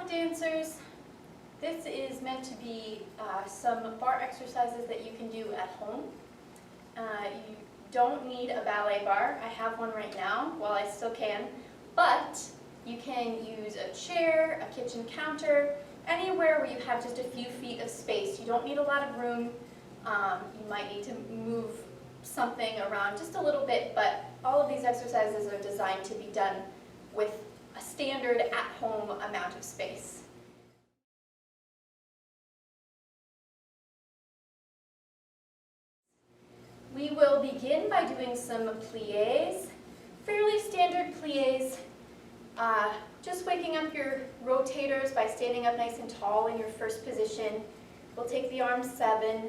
Ballet dancers, this is meant to be some bar exercises that you can do at home. You don't need a ballet bar. I have one right now while I still can, but you can use a chair, a kitchen counter, anywhere where you have just a few feet of space. You don't need a lot of room. You might need to move something around just a little bit, but all of these exercises are designed to be done with a standard at-home amount of space. We will begin by doing some pliés, fairly standard pliés, just waking up your rotators by standing up nice and tall in your first position. We'll take the arms 7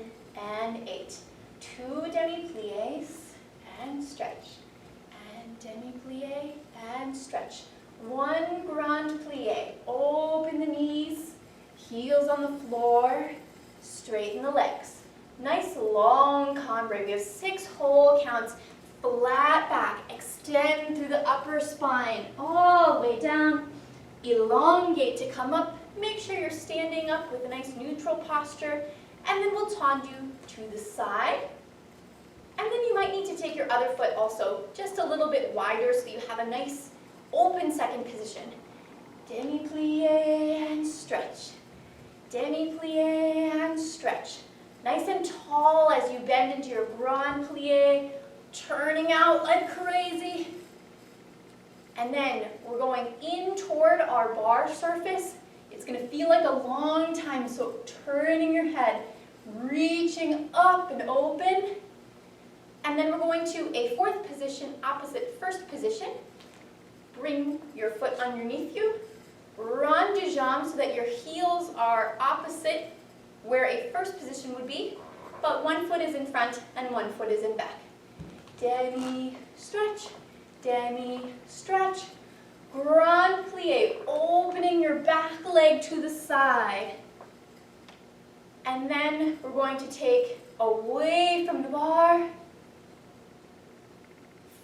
and 8. 2 demi-pliés and stretch, and demi-plié and stretch. 1 grand plié, open the knees, heels on the floor, straighten the legs. Nice long cambre. We have 6 whole counts. Flat back, extend through the upper spine, all the way down. Elongate to come up. Make sure you're standing up with a nice neutral posture. And then we'll tendu to the side. And then you might need to take your other foot also just a little bit wider so you have a nice open second position. Demi-plié and stretch. Demi-plié and stretch. Nice and tall as you bend into your grand plié, turning out like crazy. And then we're going in toward our bar surface. It's going to feel like a long time, so turning your head, reaching up and open. And then we're going to a 4th position, opposite 1st position. Bring your foot underneath you. Rond de jambe so that your heels are opposite where a 1st position would be, but 1 foot is in front and 1 foot is in back. Demi, stretch, grand plié, opening your back leg to the side. And then we're going to take away from the bar,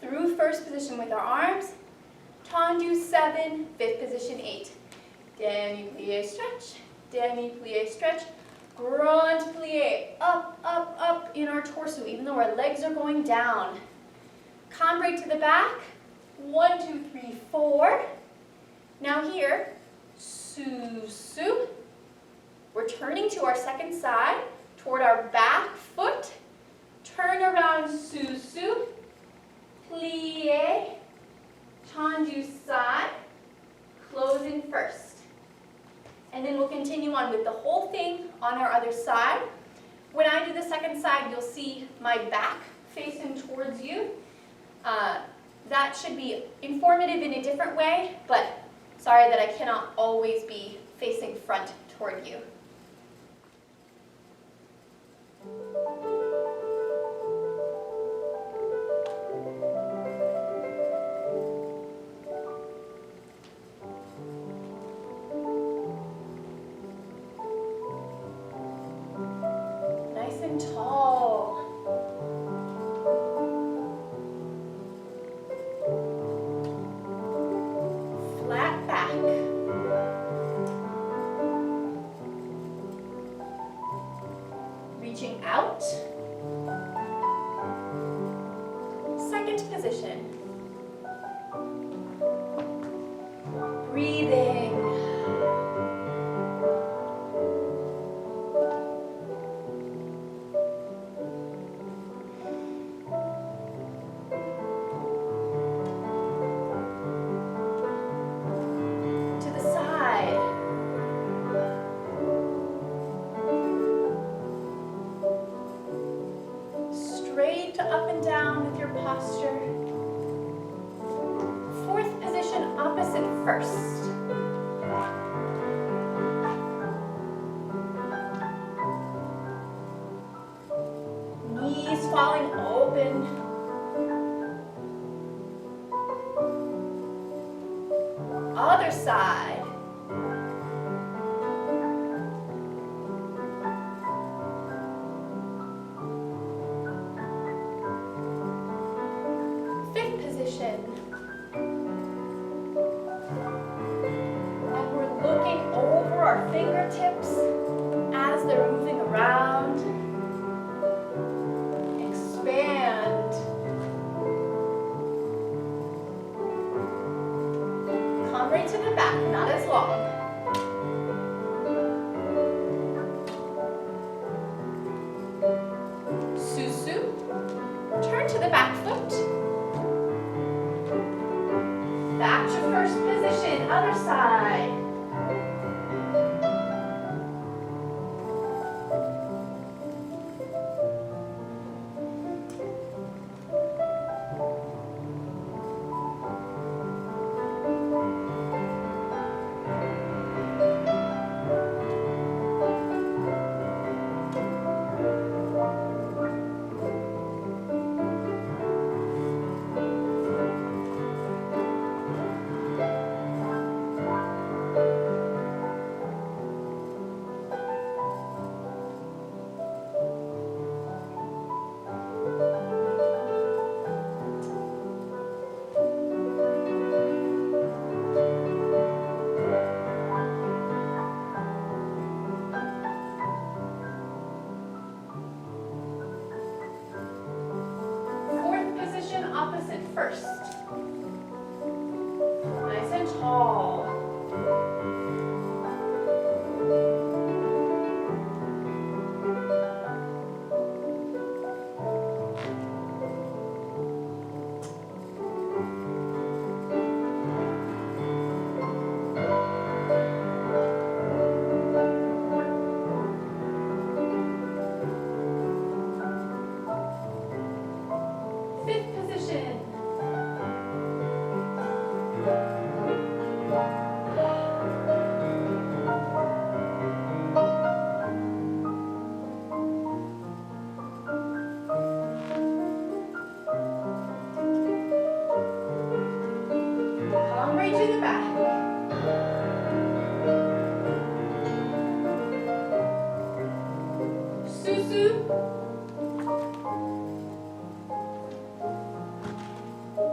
through 1st position with our arms, tendu 7, 5th position 8. Demi-plié, stretch, grand plié, up, up, up in our torso, even though our legs are going down. Cambre to the back, 1, 2, 3, 4. Now here, su. We're turning to our second side, toward our back foot. Turn around, su, plié, tendu side, close in first. And then we'll continue on with the whole thing on our other side. When I do the second side, you'll see my back facing towards you. That should be informative in a different way, but sorry that I cannot always be facing front toward you. Tall. Flat back. Reaching out. 2nd position. Breathing. Straight up and down with your posture. 4th position, opposite 1st. Knees falling open. Other side. And we're looking over Calibrate to the back, not as long. Turn to the back foot. Back to first position, other side. Opposite first. Nice and tall.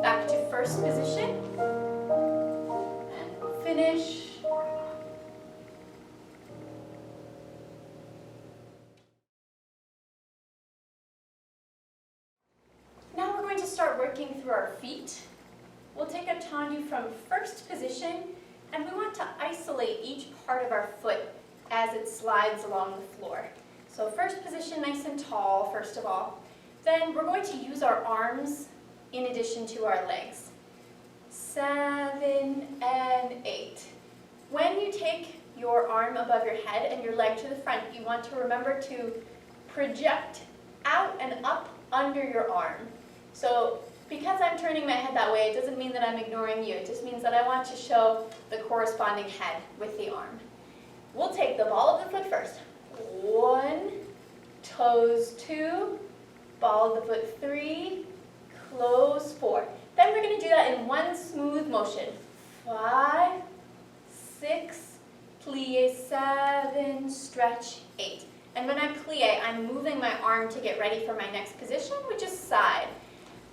Back to first position. And finish. Now we're going to start working through our feet. We'll take a tendu from first position, and we want to isolate each part of our foot as it slides along the floor. So first position, nice and tall, first of all. Then we're going to use our arms in addition to our legs. 7 and 8. When you take your arm above your head and your leg to the front, you want to remember to project out and up under your arm. So because I'm turning my head that way, it doesn't mean that I'm ignoring you. It just means that I want to show the corresponding head with the arm. We'll take the ball of the foot first. 1, toes 2, ball of the foot 3, close 4. Then we're going to do that in one smooth motion. 5, 6, plie 7, stretch 8. And when I plie, I'm moving my arm to get ready for my next position, which is side.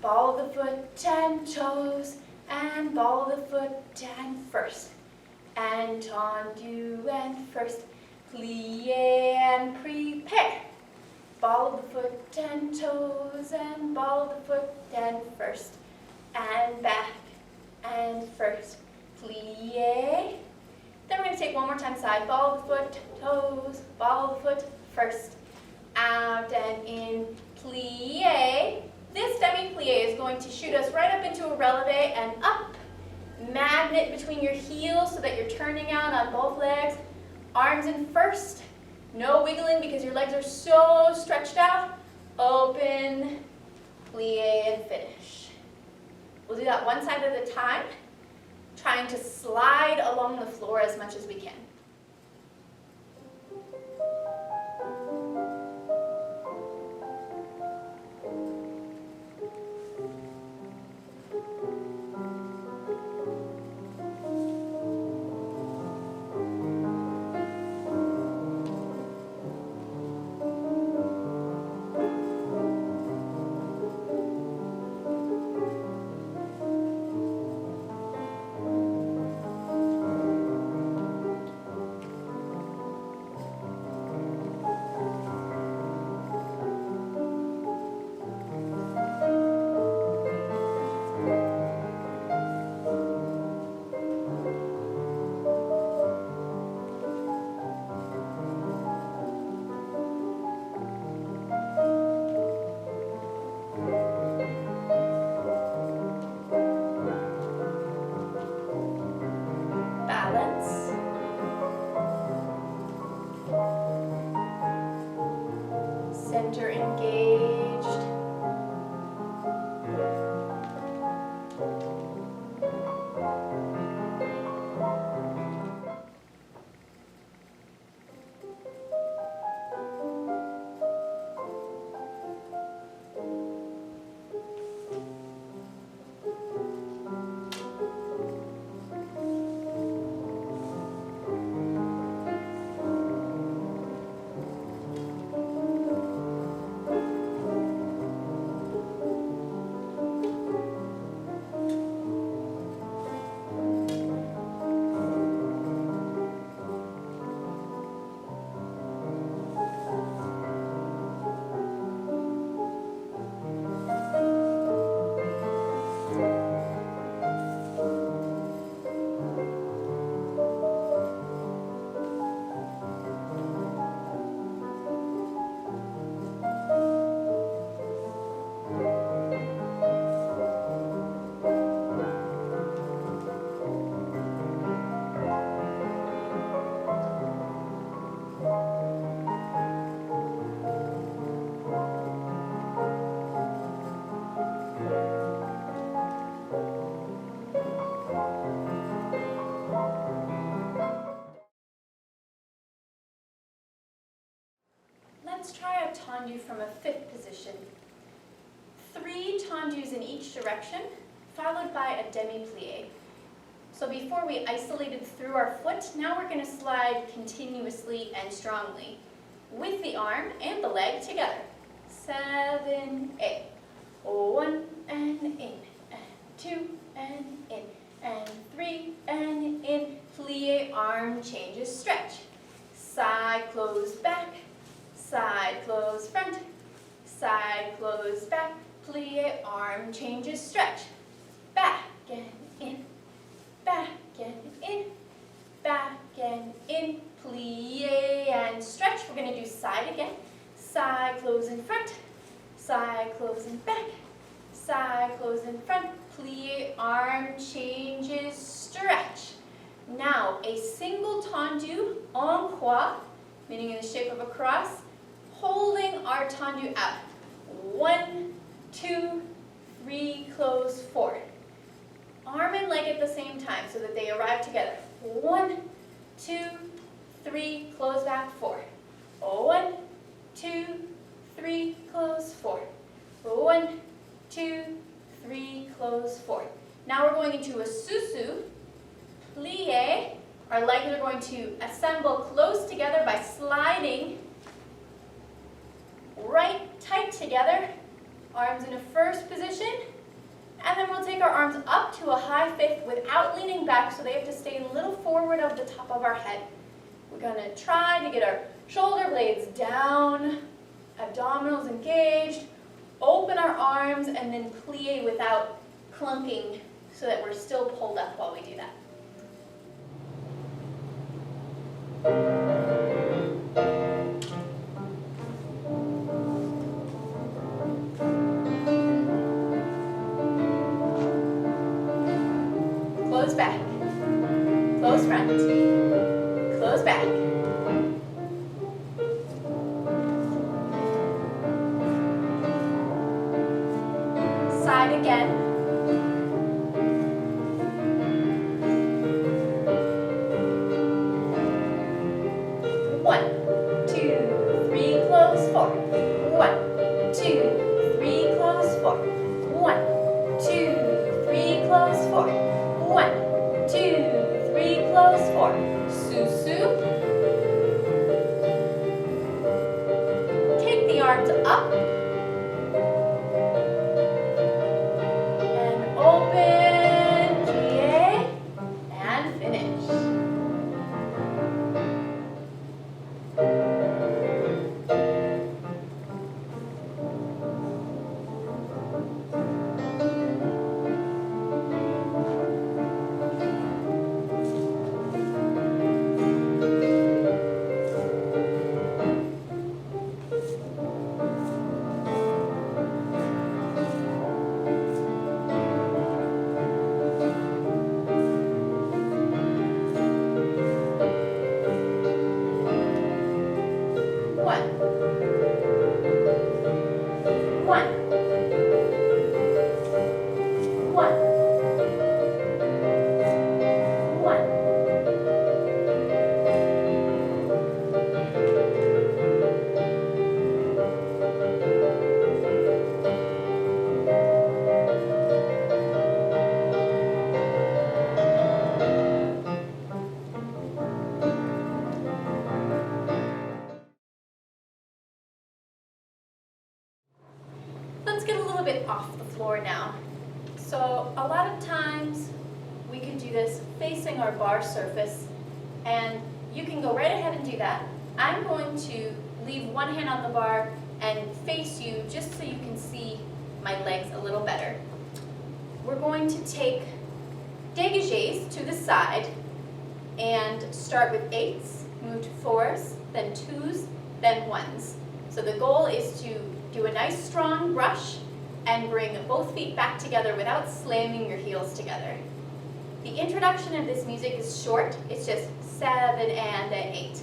Ball of the foot, 10 toes, and ball of the foot, 10 first. And tendu and first, plie and prepare. Ball of the foot, 10 toes, and ball of the foot, 10 first. And back, and first, plie. Then we're going to take one more time side, ball of the foot, toes, ball of the foot, first. Out and in, plie. This demi-plie is going to shoot us right up into a releve and up. Magnet between your heels so that you're turning out on both legs. Arms in first. No wiggling because your legs are so stretched out. Open, plie, and finish. We'll do that one side at a time, trying to slide along the floor as much as we can. direction, followed by a demi-plie. So before we isolated through our foot, now we're going to slide continuously and strongly with the arm and the leg together. 7, 8. 1 and in, and 2 and in, and 3 and in. Plie, arm changes, stretch. Side, close, back. Side, close, front. Side, close, back. Plie, arm changes, stretch. Back and in. Back and in. Back and in. Plie and stretch. We're going to do side again. Side, close in front. Side, close in back. Side, close in front. Plie, arm changes, stretch. Now, a single tendu en croix, meaning in the shape of a cross, holding our tendu out. 1, 2, 3, close, 4. Arm and leg at the same time so that they arrive together. 1, 2, 3, close back, 4. 1, 2, 3, close, 4. 1, 2, 3, close, 4. Now we're going into a susu, plie. Our legs are going to assemble close together by sliding right tight together. Arms in a first position. And then we'll take our arms up to a high fifth without leaning back, so they have to stay a little forward of the top of our head. We're going to try to get our shoulder blades down, abdominals engaged, open our arms, and then plie without clunking so that we're still pulled up while we do that. Close back, close front, close back. Side again. 1, 2, 3, close, 4. 1, 2, 3, close, 4. 1, 2, 3, close, 4. 1, 2, 3, close, 4. Susu. Take the arms up. And open, plie, and finish. Let's get a little bit off the floor now. So a lot of times we can do this facing our barre surface, and you can go right ahead and do that. I'm going to leave one hand on the bar and face you just so you can see my legs a little better. We're going to take dégagés to the side and start with 8s, move to 4s, then 2s, then 1s. So the goal is to do a nice strong brush and bring both feet back together without slamming your heels together. The introduction of this music is short. It's just 7 and then 8.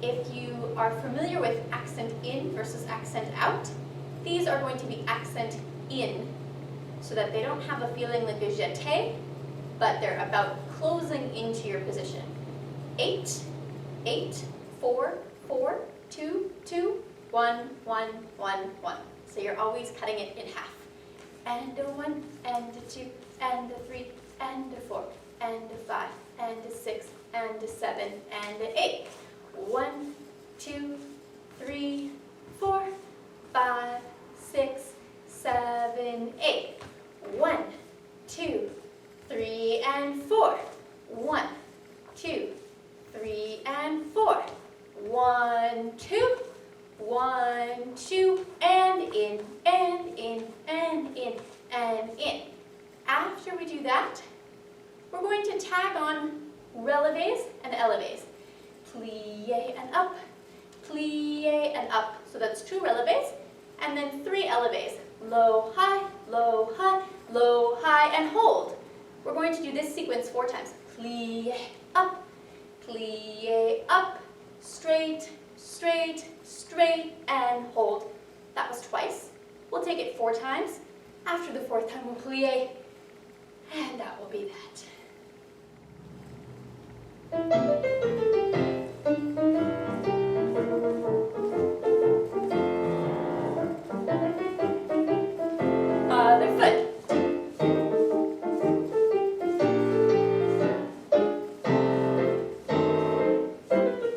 If you are familiar with accent in versus accent out, these are going to be accent in so that they don't have a feeling like a jeté, but they're about closing into your position. 8, 8, 4, 4, 2, 2, 1, 1, 1, 1. So you're always cutting it in half. and a 1, and a 2, and a 3, and a 4, and a 5, and a 6, and a 7, and a 8. 1, 2, 3, 4, 5, 6, 7, 8. 1, 2, 3, and 4. 1, 2, 3, and 4. 1, 2, 1, 2, and in, and in, and in, and in. After we do that, we're going to tag on relevés and élevés. Plié and up, plié and up. So that's 2 relevés, and then 3 élevés. Low, high, low, high, low, high, and hold. We're going to do this sequence 4 times. Plié up, straight, straight, straight, and hold. That was twice. We'll take it 4 times. After the 4th time, we'll plié, and that will be that. Other foot.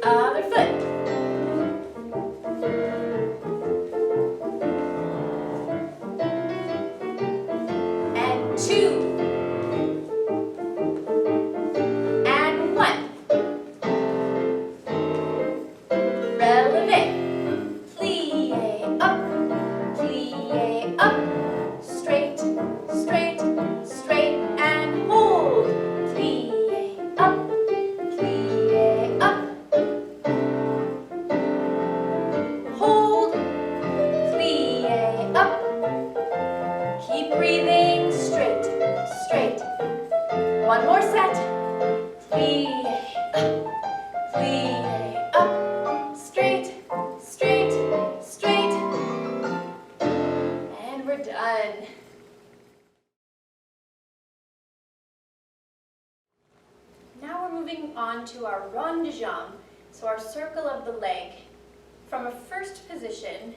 Other foot. And 2. And 1. Relevé. Plié up, straight, straight, straight, and hold. Plié up, hold, plié up. Keep breathing, straight, straight. One more set. Plié up, straight, straight, straight. And we're done. Now we're moving on to our rond de jambe, so our circle of the leg. From a first position,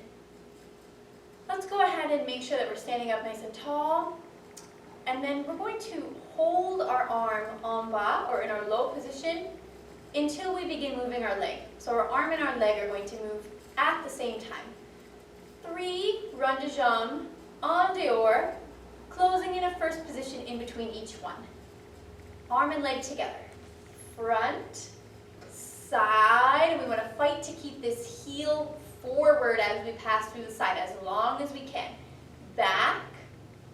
let's go ahead and make sure that we're standing up nice and tall. And then we're going to hold our arm en bas, or in our low position, until we begin moving our leg. So our arm and our leg are going to move at the same time. 3 rond de jambe en dehors, closing in a first position in between each one. Arm and leg together. Front, side, and we want to fight to keep this heel forward as we pass through the side as long as we can. Back,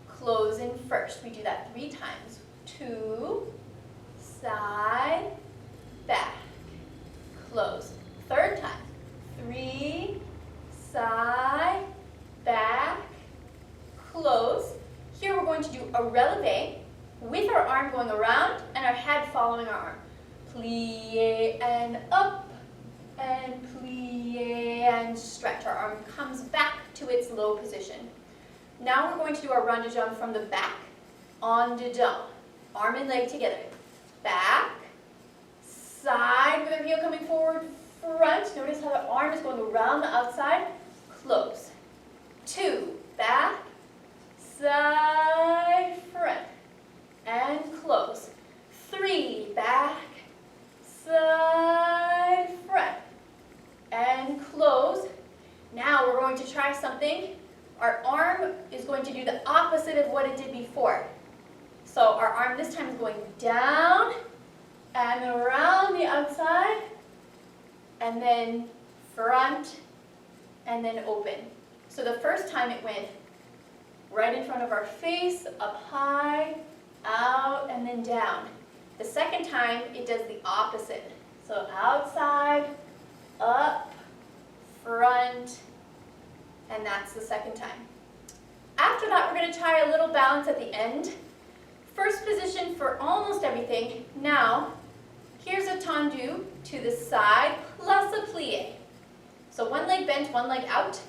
close in first. We do that 3 times. 2, side, back, close. 3rd time. 3, side, back, close. Here we're going to do a relevé with our arm going around and our head following our arm. Plié and up, and plié and stretch. Our arm comes back to its low position. Now we're going to do our rond de jambe from the back, en dedans. Arm and leg together. Back, side with our heel coming forward, front. Notice how the arm is going around the outside. Close. 2, back, side, front, and close. 3, back, side, front, and close. Now we're going to try something. Our arm is going to do the opposite of what it did before. So our arm this time is going down and around the outside, and then front, and then open. So the first time it went right in front of our face, up high, out, and then down. The second time it does the opposite. So outside, up, front, and that's the second time. After that, we're going to try a little balance at the end. First position for almost everything. Now, here's a tendu to the side plus a plié. So one leg bent, one leg out.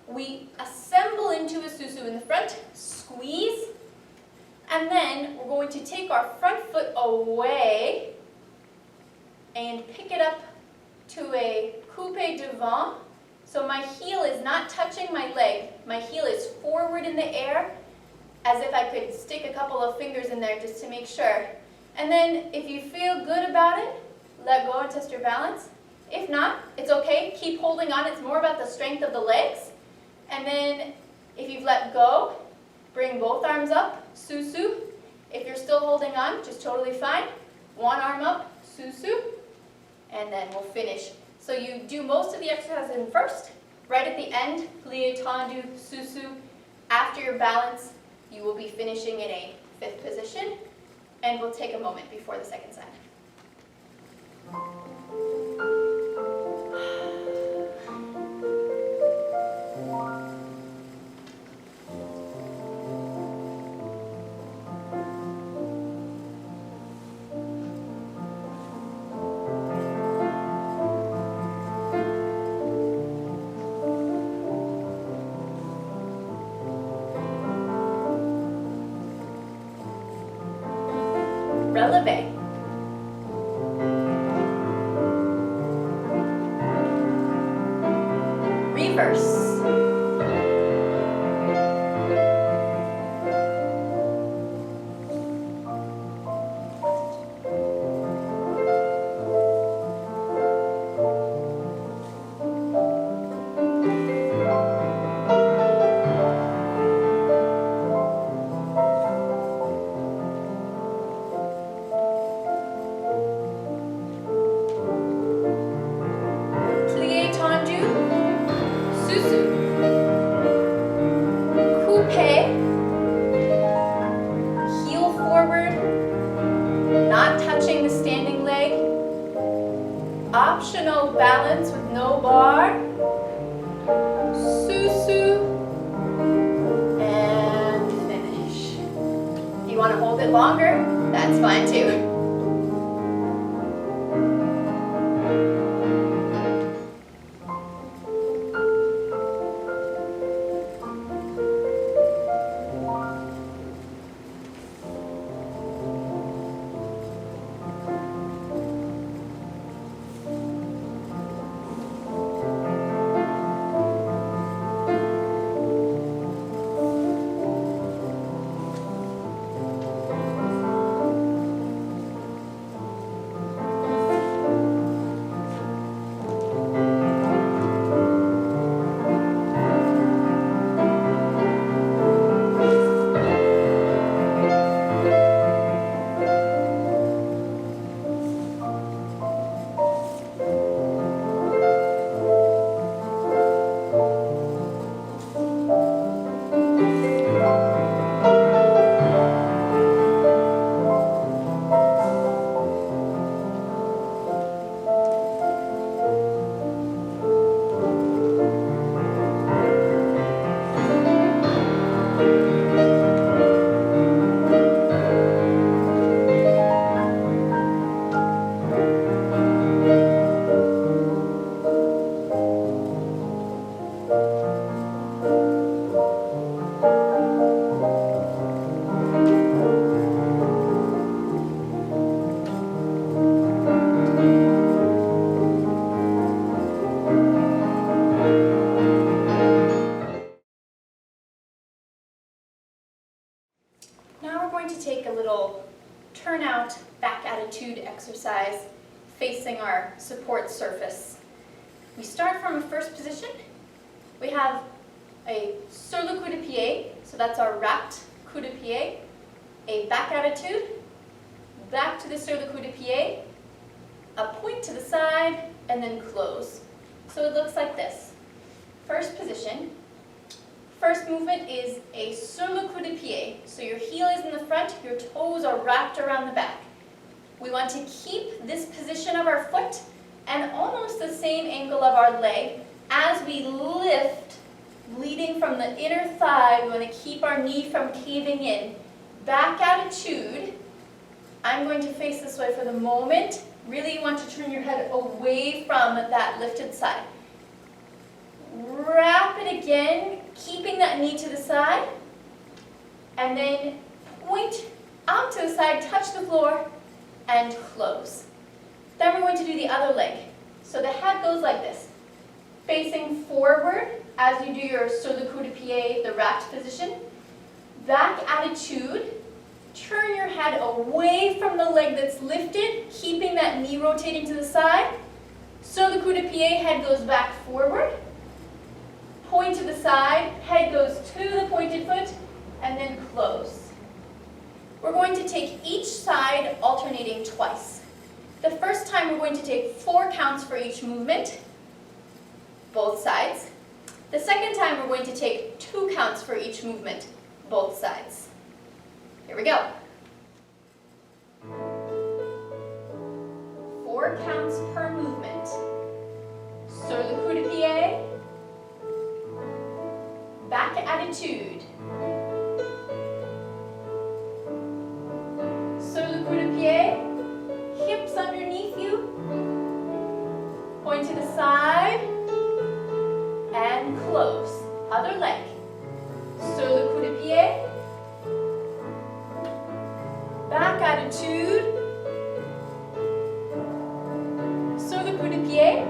We assemble into a susu in the front, squeeze, and then we're going to take our front foot away and pick it up to a coupé devant. So my heel is not touching my leg. My heel is forward in the air, as if I could stick a couple of fingers in there just to make sure. And then if you feel good about it, let go and test your balance. If not, it's okay. Keep holding on. It's more about the strength of the legs. And then if you've let go, bring both arms up, su-su. If you're still holding on, just totally fine. One arm up, su-su. And then we'll finish. So you do most of the exercise in first. Right at the end, plié, tendu, su-su. After your balance, you will be finishing in a fifth position. And we'll take a moment before the second side. Relevé. Reverse. Optional balance with no bar. Su-su. And finish. If you want to hold it longer, that's fine too. Turnout back attitude exercise facing our support surface. We start from a first position. We have a sur le coup de pied, so that's our wrapped coup de pied, a back attitude, back to the sur le coup de pied, a point to the side, and then close. So it looks like this. First position. First movement is a sur le coup de pied. So your heel is in the front, your toes are wrapped around the back. We want to keep this position of our foot and almost the same angle of our leg as we lift, leading from the inner thigh. We want to keep our knee from caving in. Back attitude. I'm going to face this way for the moment. Really, you want to turn your head away from that lifted side. Wrap it again, keeping that knee to the side, and then point out to the side, touch the floor, and close. Then we're going to do the other leg. So the head goes like this, facing forward as you do your sur le coup de pied, the wrapped position. Back attitude. Turn your head away from the leg that's lifted, keeping that knee rotating to the side. So the coup de pied, head goes back forward. Point to the side, head goes to the pointed foot, and then close. We're going to take each side alternating twice. The first time we're going to take 4 counts for each movement, both sides. The second time we're going to take 2 counts for each movement, both sides. Here we go. 4 counts per movement. Sur le coup de pied. Back attitude. Sur le coup de pied. Hips underneath you. Point to the side. And close. Other leg. Sur le coup de pied. Back attitude. Sur le coup de pied.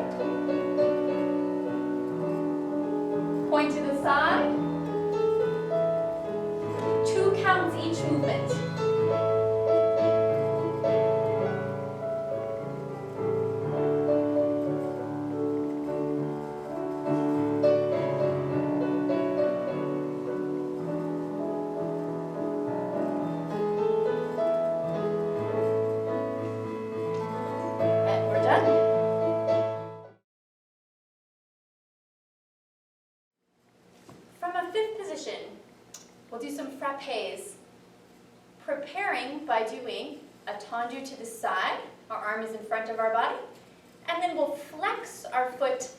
Point to the side. 2 counts each movement. We'll do some frappés. Preparing by doing a tendu to the side. Our arm is in front of our body. And then we'll flex our foot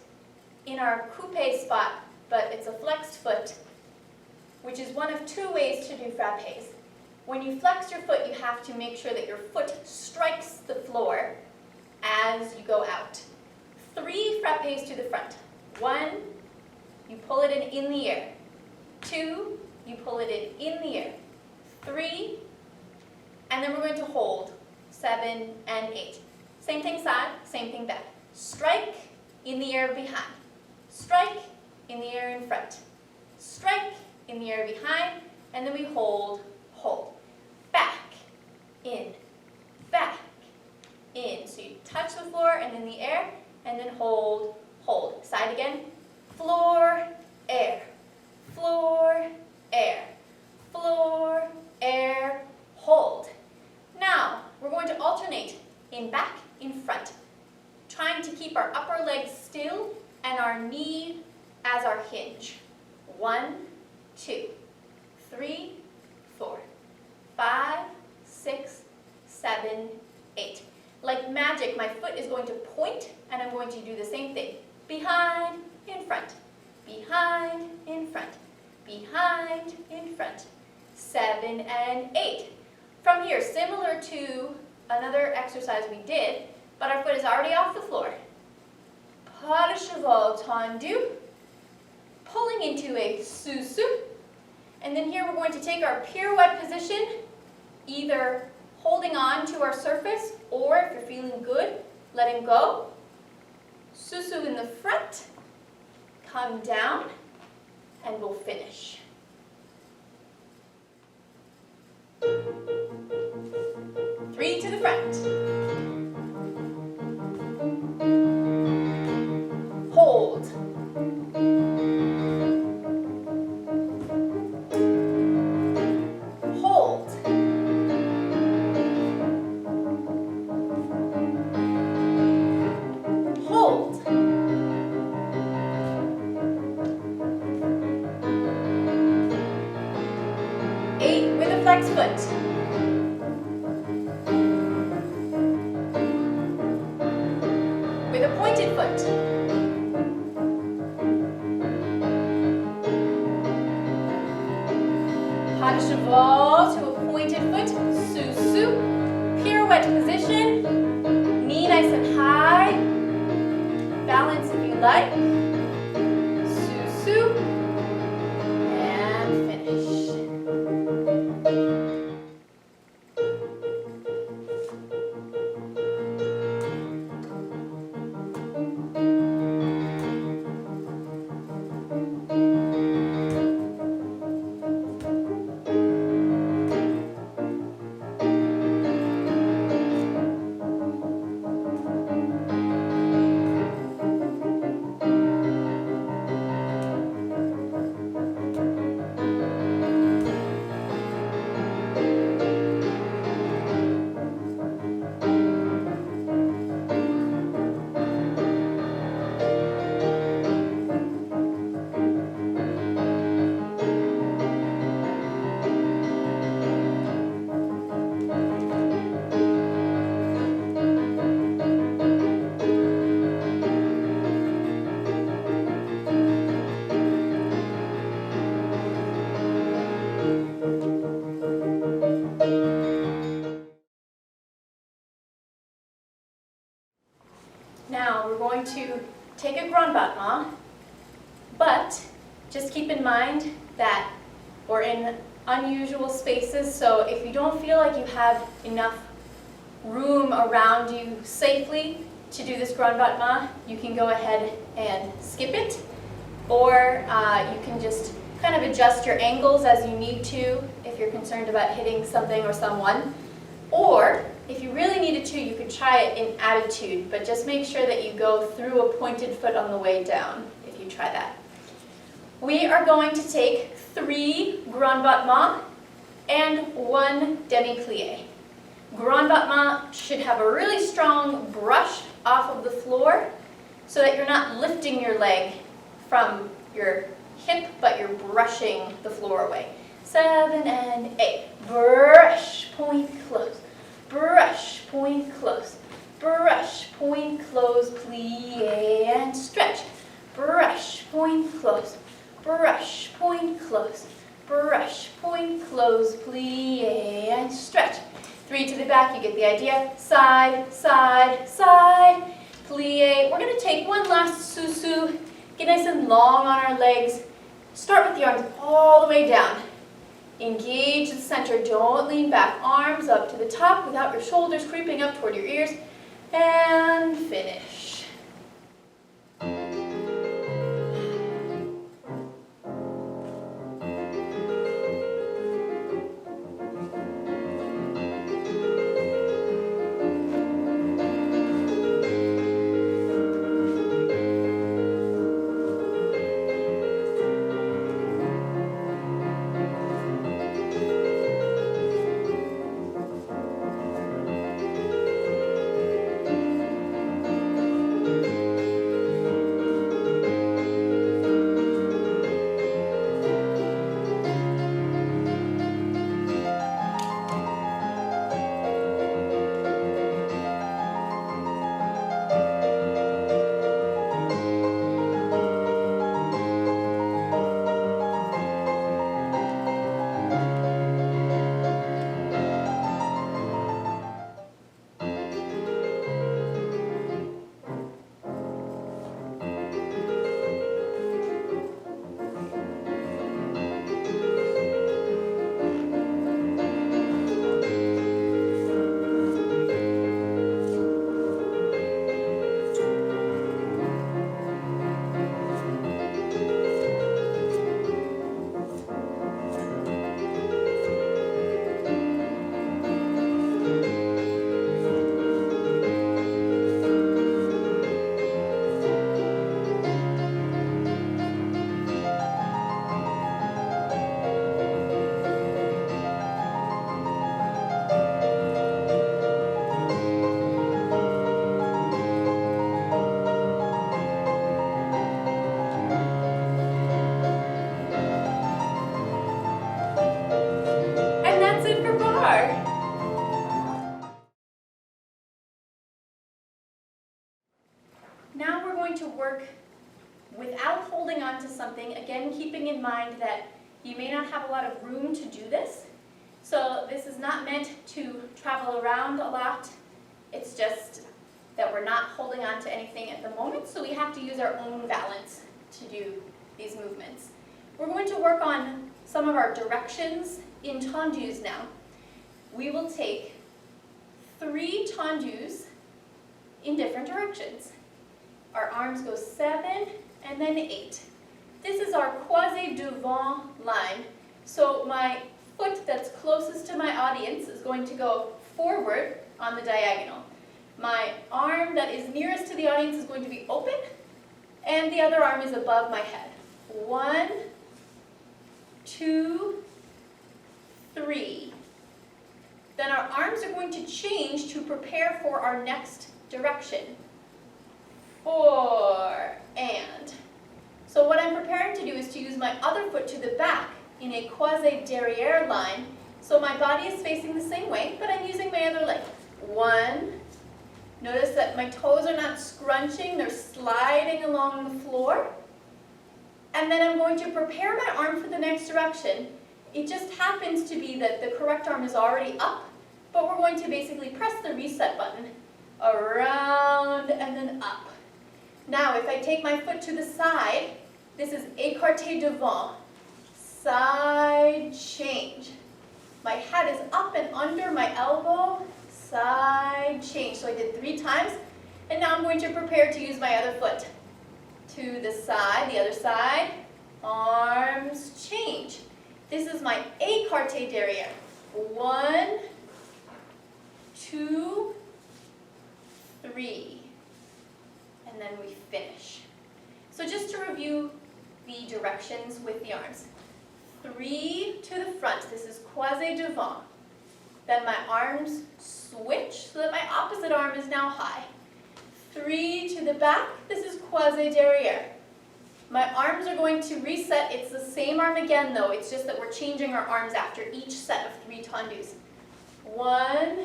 in our coupé spot, but it's a flexed foot, which is one of 2 ways to do frappés. When you flex your foot, you have to make sure that your foot strikes the floor as you go out. 3 frappés to the front. 1, you pull it in the air. 2, you pull it in the air. 3, and then we're going to hold 7 and 8. Same thing side, same thing back. Strike in the air behind. Strike in the air in front. Strike in the air behind, and then we hold, hold. Back, in, back, in. So you touch the floor and in the air, and then hold, hold. Side again. Floor, air. Floor, air. Floor, air, hold. Now, we're going to alternate in back, in front, trying to keep our upper leg still and our knee as our hinge. 1, 2, 3, 4, 5, 6, 7, 8. Like magic, my foot is going to point, and I'm going to do the same thing. Behind, in front. Behind, in front. Behind, in front. 7 and 8. From here, similar to another exercise we did, but our foot is already off the floor. Pas de cheval tendu. Pulling into a sous-sus. And then here we're going to take our pirouette position, either holding on to our surface, or if you're feeling good, letting go. Sous-sus in the front. Come down, and we'll finish. 3 to the front. Hold. Hold. Hold. Flex foot. With a pointed foot. Pas de cheval to a pointed foot. Sous-sus. Pirouette position. Knee nice and high. Balance if you like. Sous-sus. And finish. Now we're going to take a grand battement, but just keep in mind that we're in unusual spaces, so if you don't feel like you have enough room around you safely to do this grand battement, you can go ahead and skip it, or you can just kind of adjust your angles as you need to if you're concerned about hitting something or someone. Or if you really needed to, you could try it in attitude, but just make sure that you go through a pointed foot on the way down if you try that. We are going to take 3 grand battements and 1 demi-plié. Grand battement should have a really strong brush off of the floor so that you're not lifting your leg from your hip, but you're brushing the floor away. 7 and 8. Brush, point, close. Brush, point, close. Brush, point, close, plié and stretch. Brush, point, close. Brush, point, close. Brush, point, close, plié and stretch. 3 to the back, you get the idea. Side, side, side, plié. We're going to take one last susu. Get nice and long on our legs. Start with the arms all the way down. Engage the center, don't lean back. Arms up to the top without your shoulders creeping up toward your ears. And finish. Now we're going to work without holding on to something, again keeping in mind that you may not have a lot of room to do this. So this is not meant to travel around a lot. It's just that we're not holding on to anything at the moment, so we have to use our own balance to do these movements. We're going to work on some of our directions in tendus now. We will take 3 tendus in different directions. Our arms go 7 and then 8. This is our quasi-devant line. So my foot that's closest to my audience is going to go forward on the diagonal. My arm that is nearest to the audience is going to be open, and the other arm is above my head. 1, 2, 3. Then our arms are going to change to prepare for our next direction. 4, and. So what I'm preparing to do is to use my other foot to the back in a quasi-derrière line, so my body is facing the same way, but I'm using my other leg. 1, notice that my toes are not scrunching, they're sliding along the floor. And then I'm going to prepare my arm for the next direction. It just happens to be that the correct arm is already up, but we're going to basically press the reset button around, and then up. Now, if I take my foot to the side, this is écarté devant, side change. My head is up and under my elbow, side change. So I did 3 times, and now I'm going to prepare to use my other foot. To the side, the other side, arms change. This is my écarté derrière. 1, 2, 3. And then we finish. So just to review the directions with the arms. 3 to the front, this is croisé devant. Then my arms switch so that my opposite arm is now high. 3 to the back, this is croisé derrière. My arms are going to reset. It's the same arm again though, it's just that we're changing our arms after each set of 3 tendus. 1,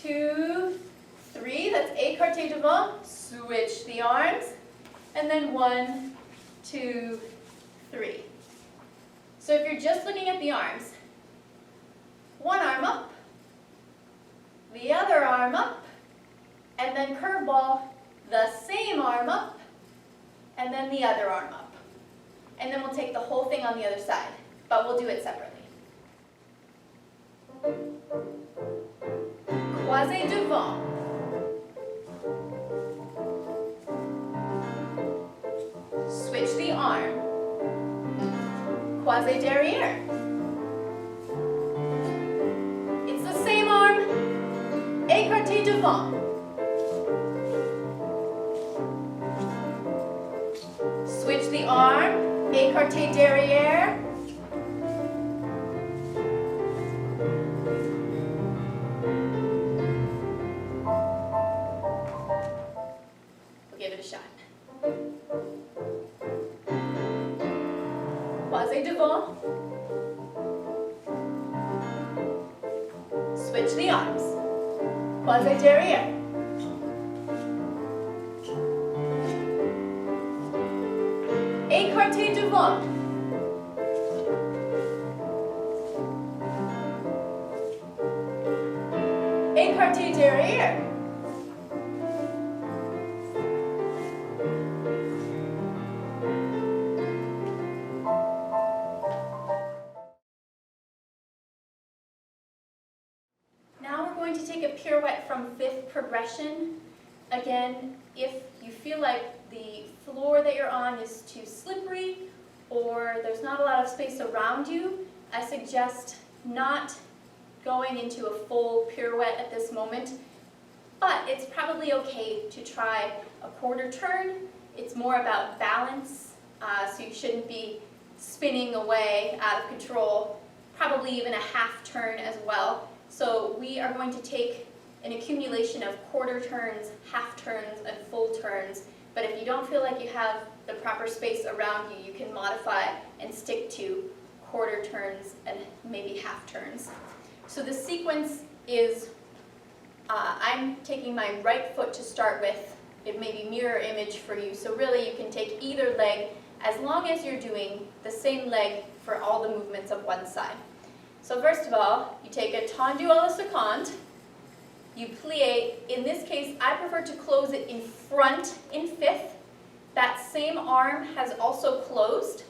2, 3, that's écarté devant, switch the arms, and then 1, 2, 3. So if you're just looking at the arms, one arm up, the other arm up, and then curveball, the same arm up, and then the other arm up. And then we'll take the whole thing on the other side, but we'll do it separately. Croisé devant. Switch the arm. Croisé derrière. It's the same arm. Écarté devant. Switch the arm. Écarté derrière. We'll give it a shot. Croisé devant. Switch the arms. Croisé derrière. Écarté devant. Écarté derrière. Now we're going to take a pirouette from 5th progression. Again, if you feel like the floor that you're on is too slippery or there's not a lot of space around you, I suggest not going into a full pirouette at this moment, but it's probably okay to try a quarter turn. It's more about balance, so you shouldn't be spinning away out of control, probably even a half turn as well. So we are going to take an accumulation of quarter turns, half turns, and full turns. But if you don't feel like you have the proper space around you, you can modify and stick to quarter turns and maybe half turns. So the sequence is, I'm taking my right foot to start with. It may be mirror image for you. So really you can take either leg as long as you're doing the same leg for all the movements of one side. So first of all, you take a tendu à la seconde. You plié. In this case, I prefer to close it in front in 5th. That same arm has also closed.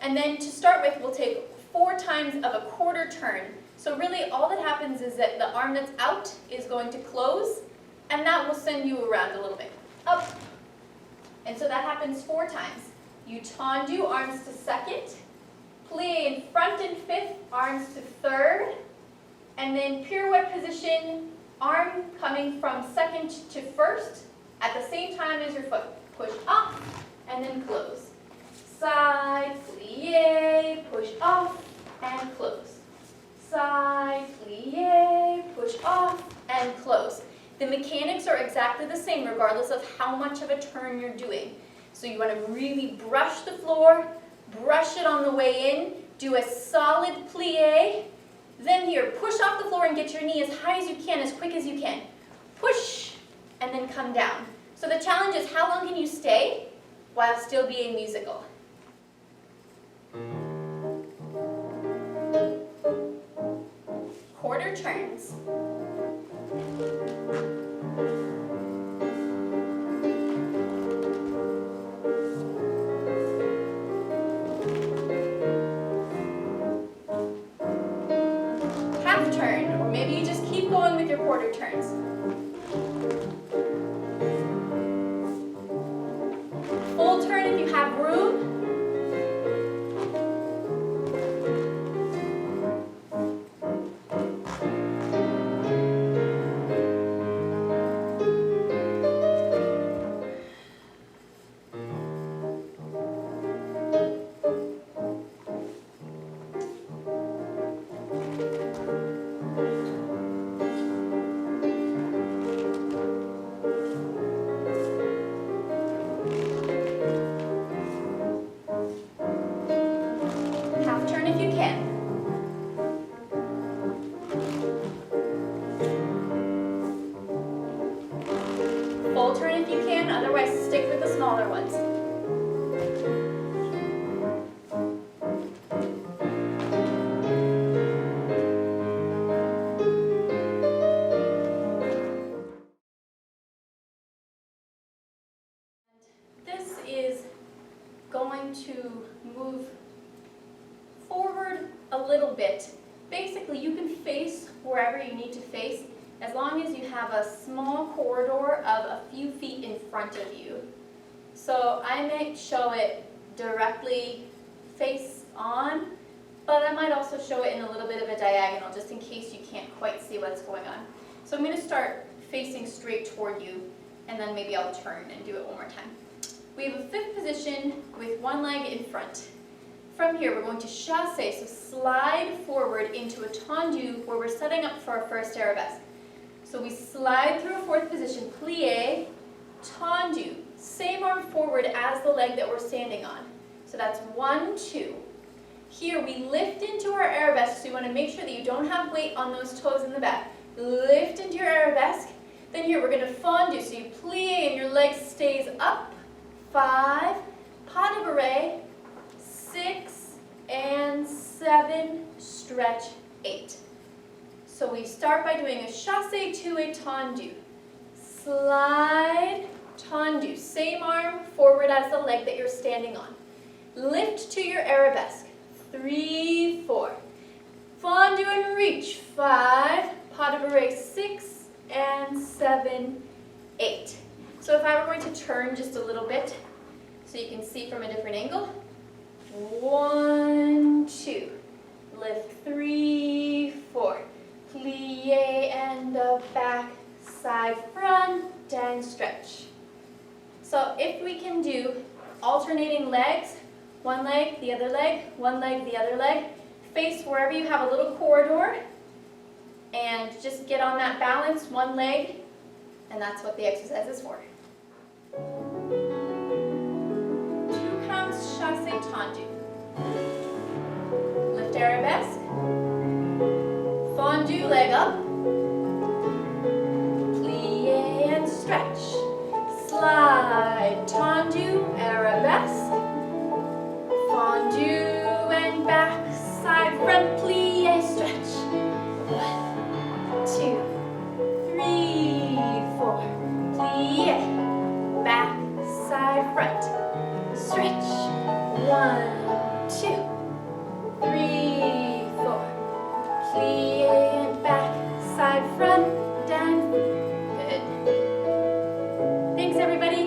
And then to start with, we'll take 4 times of a quarter turn. So really all that happens is that the arm that's out is going to close, and that will send you around a little bit. Up. And so that happens 4 times. You tendu, arms to 2nd. Plié in front in 5th, arms to 3rd. And then pirouette position, arm coming from 2nd to 1st at the same time as your foot. Push up and then close. Side, plié, push off and close. Side, plié, push off and close. The mechanics are exactly the same regardless of how much of a turn you're doing. So you want to really brush the floor, brush it on the way in, do a solid plié. Then here, push off the floor and get your knee as high as you can, as quick as you can. Push, and then come down. So the challenge is how long can you stay while still being musical? Quarter turns. turns. Full turn if you have room. Half turn if you can. Full turn if you can, otherwise stick with the smaller ones. This is going to move forward a little bit. Basically, you can face wherever you need to face as long as you have a small corridor of a few feet in front of you. So I might show it directly face on, but I might also show it in a little bit of a diagonal just in case you can't quite see what's going on. So I'm going to start facing straight toward you, and then maybe I'll turn and do it one more time. We have a fifth position with one leg in front. From here, we're going to chassé, so slide forward into a tendu where we're setting up for our first arabesque. So we slide through a fourth position, plié, tendu, same arm forward as the leg that we're standing on. So that's 1, 2. Here we lift into our arabesque, so you want to make sure that you don't have weight on those toes in the back. Lift into your arabesque. Then here we're going to fondu, so you plié and your leg stays up. 5, pas de barre, 6, and 7, stretch 8. So we start by doing a chassé to a tendu. Slide, tendu, same arm forward as the leg that you're standing on. Lift to your arabesque. 3, 4. Fondu and reach. 5, pas de barre, 6, and 7, 8. So if I were going to turn just a little bit so you can see from a different angle. 1, 2. Lift 3, 4. Plié and the back, side, front, and stretch. So if we can do alternating legs, one leg, the other leg, one leg, the other leg, face wherever you have a little corridor, and just get on that balance, one leg, and that's what the exercise is for. 2 counts, chassé, tendu. Lift arabesque. Fondu, leg up. Plié and stretch. Slide, tendu, arabesque. Fondu and back, side, front, plié, stretch. 1, 2, 3, 4. Plié, back, side, front. Stretch. 1, 2, 3, 4. Plié and back, side, front, and good. Thanks, everybody.